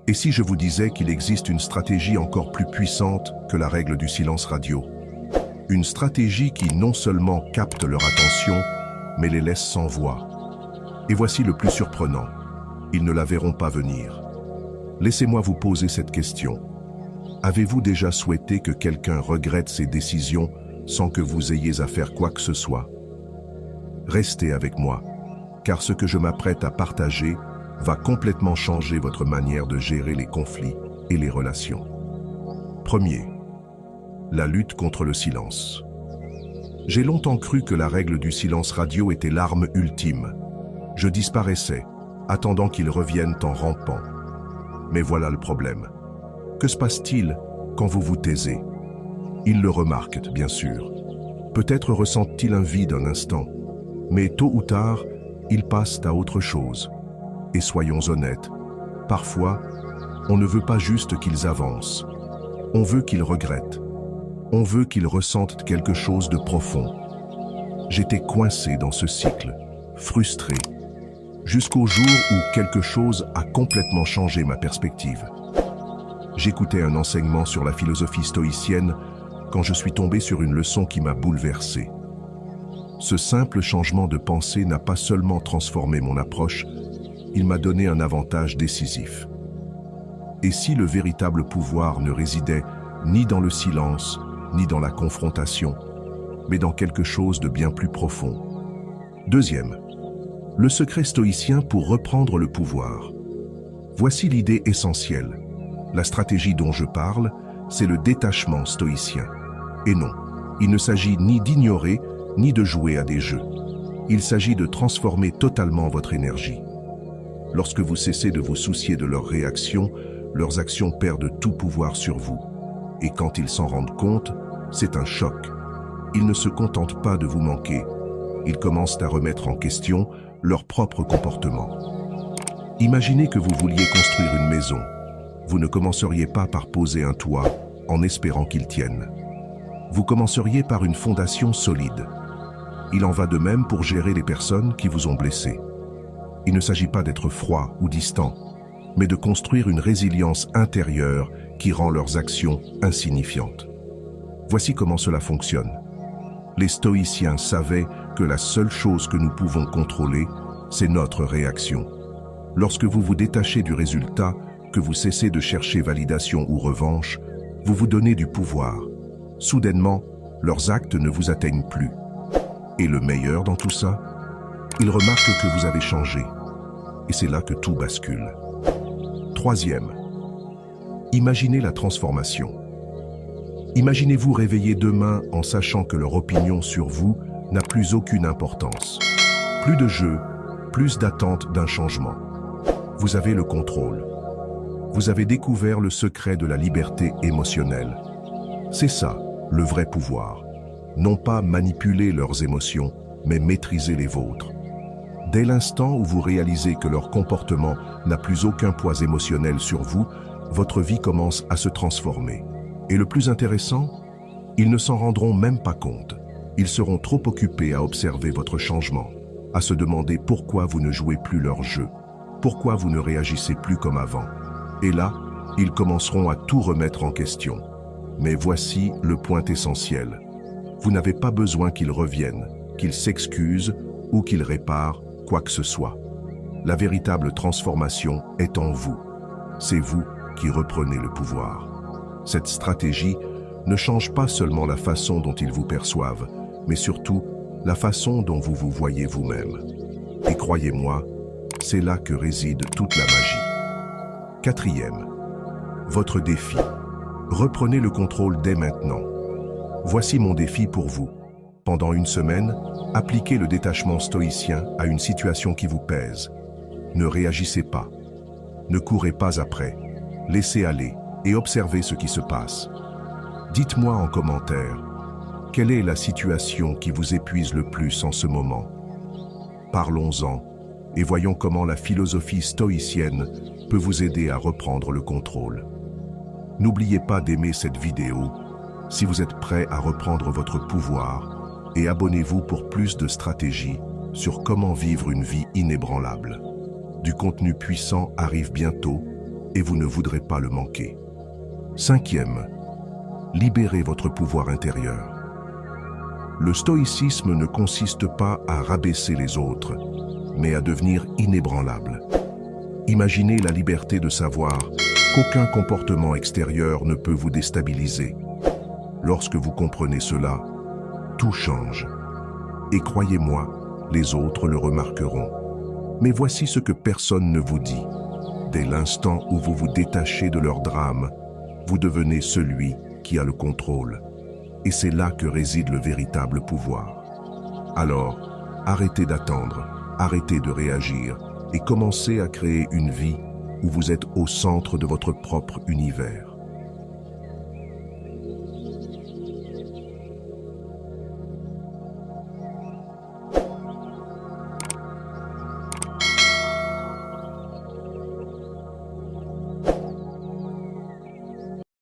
Et si je vous disais qu'il existe une stratégie encore plus puissante que la règle du silence radio? Une stratégie qui non seulement capte leur attention, mais les laisse sans voix. Et voici le plus surprenant. Ils ne la verront pas venir. Laissez-moi vous poser cette question. Avez-vous déjà souhaité que quelqu'un regrette ses décisions sans que vous ayez à faire quoi que ce soit? Restez avec moi, car ce que je m'apprête à partager va complètement changer votre manière de gérer les conflits et les relations. Premier, la lutte contre le silence. J'ai longtemps cru que la règle du silence radio était l'arme ultime. Je disparaissais, attendant qu'ils reviennent en rampant. Mais voilà le problème. Que se passe-t-il quand vous vous taisez? Ils le remarquent, bien sûr. Peut-être ressentent-ils un vide un instant, mais tôt ou tard, ils passent à autre chose. Et soyons honnêtes, parfois, on ne veut pas juste qu'ils avancent. On veut qu'ils regrettent. On veut qu'ils ressentent quelque chose de profond. J'étais coincé dans ce cycle, frustré, jusqu'au jour où quelque chose a complètement changé ma perspective. J'écoutais un enseignement sur la philosophie stoïcienne quand je suis tombé sur une leçon qui m'a bouleversé. Ce simple changement de pensée n'a pas seulement transformé mon approche, il m'a donné un avantage décisif. Et si le véritable pouvoir ne résidait ni dans le silence, ni dans la confrontation, mais dans quelque chose de bien plus profond? Deuxième, le secret stoïcien pour reprendre le pouvoir. Voici l'idée essentielle. La stratégie dont je parle, c'est le détachement stoïcien. Et non, il ne s'agit ni d'ignorer, ni de jouer à des jeux. Il s'agit de transformer totalement votre énergie. Lorsque vous cessez de vous soucier de leurs réactions, leurs actions perdent tout pouvoir sur vous. Et quand ils s'en rendent compte, c'est un choc. Ils ne se contentent pas de vous manquer. Ils commencent à remettre en question leur propre comportement. Imaginez que vous vouliez construire une maison. Vous ne commenceriez pas par poser un toit en espérant qu'il tienne. Vous commenceriez par une fondation solide. Il en va de même pour gérer les personnes qui vous ont blessé. Il ne s'agit pas d'être froid ou distant, mais de construire une résilience intérieure qui rend leurs actions insignifiantes. Voici comment cela fonctionne. Les stoïciens savaient que la seule chose que nous pouvons contrôler, c'est notre réaction. Lorsque vous vous détachez du résultat, que vous cessez de chercher validation ou revanche, vous vous donnez du pouvoir. Soudainement, leurs actes ne vous atteignent plus. Et le meilleur dans tout ça, ils remarquent que vous avez changé. Et c'est là que tout bascule. Troisième, imaginez la transformation. Imaginez-vous réveiller demain en sachant que leur opinion sur vous n'a plus aucune importance. Plus de jeu, plus d'attente d'un changement. Vous avez le contrôle. Vous avez découvert le secret de la liberté émotionnelle. C'est ça, le vrai pouvoir. Non pas manipuler leurs émotions, mais maîtriser les vôtres. Dès l'instant où vous réalisez que leur comportement n'a plus aucun poids émotionnel sur vous, votre vie commence à se transformer. Et le plus intéressant, ils ne s'en rendront même pas compte. Ils seront trop occupés à observer votre changement, à se demander pourquoi vous ne jouez plus leur jeu, pourquoi vous ne réagissez plus comme avant. Et là, ils commenceront à tout remettre en question. Mais voici le point essentiel. Vous n'avez pas besoin qu'ils reviennent, qu'ils s'excusent ou qu'ils réparent quoi que ce soit. La véritable transformation est en vous. C'est vous qui reprenez le pouvoir. Cette stratégie ne change pas seulement la façon dont ils vous perçoivent, mais surtout la façon dont vous vous voyez vous-même. Et croyez-moi, c'est là que réside toute la magie. Quatrième, votre défi. Reprenez le contrôle dès maintenant. Voici mon défi pour vous. Pendant une semaine, appliquez le détachement stoïcien à une situation qui vous pèse. Ne réagissez pas. Ne courez pas après. Laissez aller et observez ce qui se passe. Dites-moi en commentaire, quelle est la situation qui vous épuise le plus en ce moment? Parlons-en et voyons comment la philosophie stoïcienne peut vous aider à reprendre le contrôle. N'oubliez pas d'aimer cette vidéo si vous êtes prêt à reprendre votre pouvoir et abonnez-vous pour plus de stratégies sur comment vivre une vie inébranlable. Du contenu puissant arrive bientôt et vous ne voudrez pas le manquer. Cinquième, libérez votre pouvoir intérieur. Le stoïcisme ne consiste pas à rabaisser les autres, mais à devenir inébranlable. Imaginez la liberté de savoir qu'aucun comportement extérieur ne peut vous déstabiliser. Lorsque vous comprenez cela, tout change. Et croyez-moi, les autres le remarqueront. Mais voici ce que personne ne vous dit. Dès l'instant où vous vous détachez de leur drame, vous devenez celui qui a le contrôle. Et c'est là que réside le véritable pouvoir. Alors, arrêtez d'attendre, arrêtez de réagir et commencez à créer une vie où vous êtes au centre de votre propre univers.